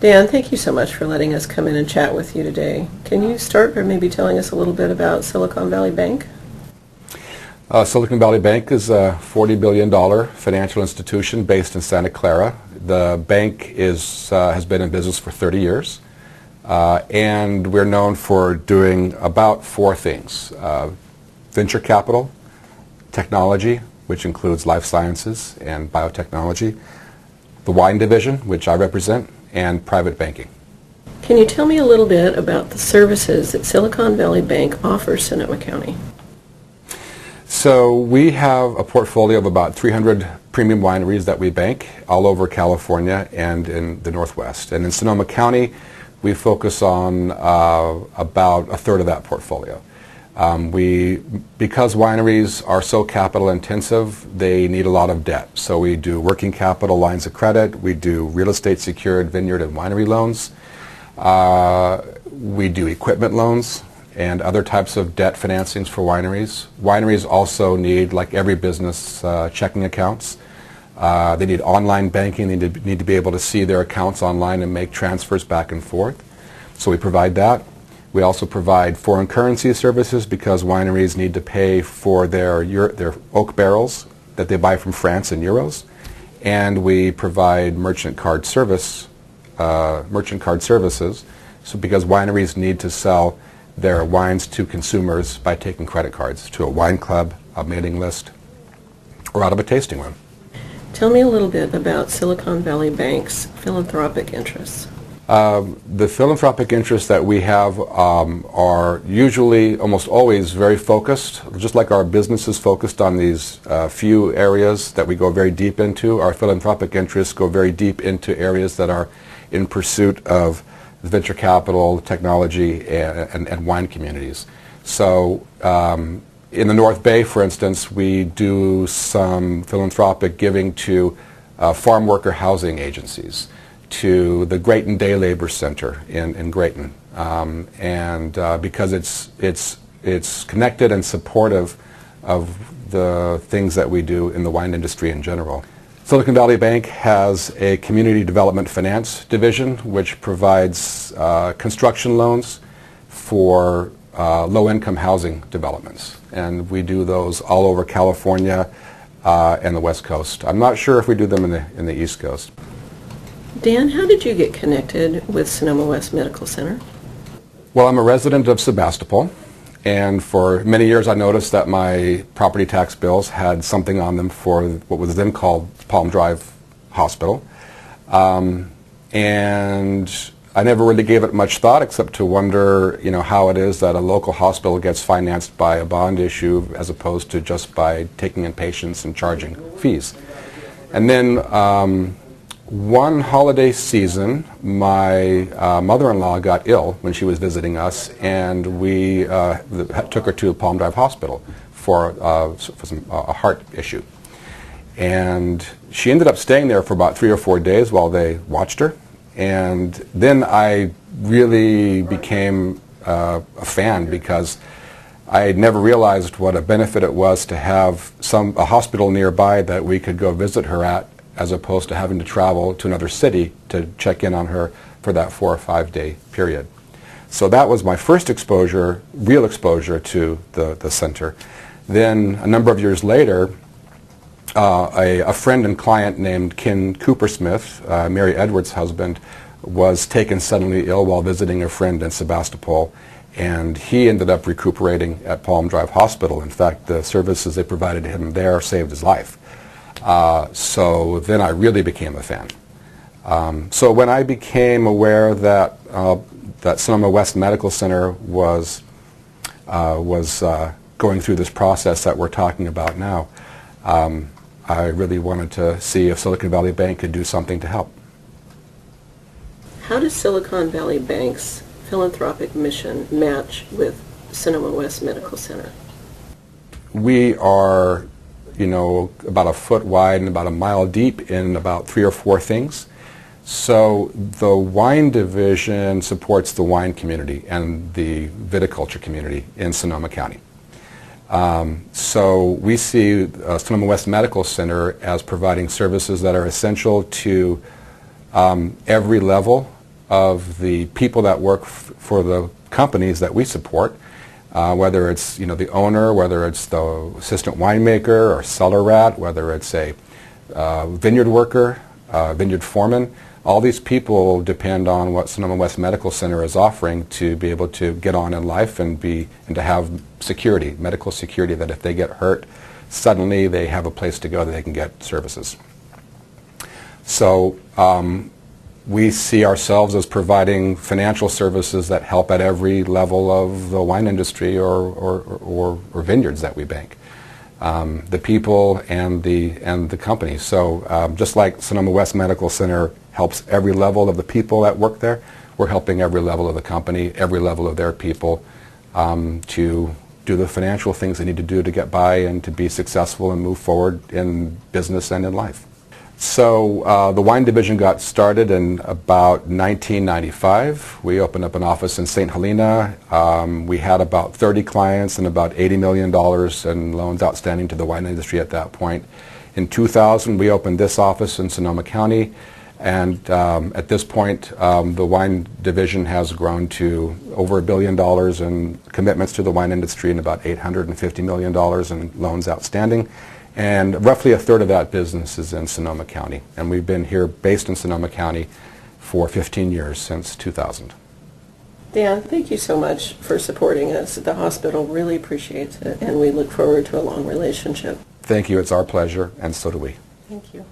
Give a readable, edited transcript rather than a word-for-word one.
Dan, thank you so much for letting us come in and chat with you today. Can you start by maybe telling us a little bit about Silicon Valley Bank? Silicon Valley Bank is a $40 billion financial institution based in Santa Clara. The bank has been in business for 30 years, and we're known for doing about four things: venture capital, technology, which includes life sciences and biotechnology, the wine division, which I represent, and private banking. Can you tell me a little bit about the services that Silicon Valley Bank offers Sonoma County? So we have a portfolio of about 300 premium wineries that we bank all over California and in the Northwest. And in Sonoma County, we focus on about a third of that portfolio. Because wineries are so capital intensive, they need a lot of debt. So we do working capital lines of credit, we do real estate secured vineyard and winery loans, we do equipment loans and other types of debt financings for wineries. Wineries also need, like every business, checking accounts. They need online banking. They need to be able to see their accounts online and make transfers back and forth. So we provide that. We also provide foreign currency services because wineries need to pay for their oak barrels that they buy from France in euros. And we provide merchant card services, so because wineries need to sell their wines to consumers by taking credit cards to a wine club, a mailing list, or out of a tasting room. Tell me a little bit about Silicon Valley Bank's philanthropic interests. The philanthropic interests that we have are usually, almost always, very focused. Just like our business is focused on these few areas that we go very deep into, our philanthropic interests go very deep into areas that are in pursuit of venture capital, technology, and wine communities. So in the North Bay, for instance, we do some philanthropic giving to farm worker housing agencies, to the Grayton Day Labor Center in Grayton, because it's connected and supportive of the things that we do in the wine industry in general. Silicon Valley Bank has a community development finance division which provides construction loans for low-income housing developments, and we do those all over California and the West Coast. I'm not sure if we do them in the East Coast. Dan, how did you get connected with Sonoma West Medical Center? Well, I'm a resident of Sebastopol, and for many years I noticed that my property tax bills had something on them for what was then called Palm Drive Hospital. And I never really gave it much thought except to wonder, how it is that a local hospital gets financed by a bond issue as opposed to just by taking in patients and charging fees. And then one holiday season, my mother-in-law got ill when she was visiting us, and we took her to Palm Drive Hospital for a heart issue. And she ended up staying there for about 3 or 4 days while they watched her. And then I really became a fan because I had never realized what a benefit it was to have a hospital nearby that we could go visit her at, as opposed to having to travel to another city to check in on her for that 4 or 5 day period. So that was my first exposure, real exposure to the center. Then a number of years later, a friend and client named Ken Coopersmith, Mary Edwards' husband, was taken suddenly ill while visiting a friend in Sebastopol, and he ended up recuperating at Palm Drive Hospital. In fact, the services they provided him there saved his life. So then I really became a fan. So when I became aware that Sonoma West Medical Center was going through this process that we're talking about now, I really wanted to see if Silicon Valley Bank could do something to help. How does Silicon Valley Bank's philanthropic mission match with Sonoma West Medical Center? We are, about a foot wide and about a mile deep in about 3 or 4 things. So the wine division supports the wine community and the viticulture community in Sonoma County. So we see Sonoma West Medical Center as providing services that are essential to every level of the people that work for the companies that we support, whether it's the owner, whether it's the assistant winemaker or cellar rat, whether it's a vineyard worker, vineyard foreman. All these people depend on what Sonoma West Medical Center is offering to be able to get on in life and to have security, medical security, that if they get hurt, suddenly they have a place to go that they can get services. So we see ourselves as providing financial services that help at every level of the wine industry or vineyards that we bank. The people and the companies. So just like Sonoma West Medical Center helps every level of the people that work there, we're helping every level of the company, every level of their people to do the financial things they need to do to get by and to be successful and move forward in business and in life. So the wine division got started in about 1995. We opened up an office in St. Helena. We had about 30 clients and about $80 million in loans outstanding to the wine industry at that point. In 2000, we opened this office in Sonoma County, and at this point, the wine division has grown to over $1 billion in commitments to the wine industry and about $850 million in loans outstanding. And roughly a third of that business is in Sonoma County. And we've been here based in Sonoma County for 15 years, since 2000. Dan, thank you so much for supporting us. The hospital really appreciates it, and we look forward to a long relationship. Thank you. It's our pleasure, and so do we. Thank you.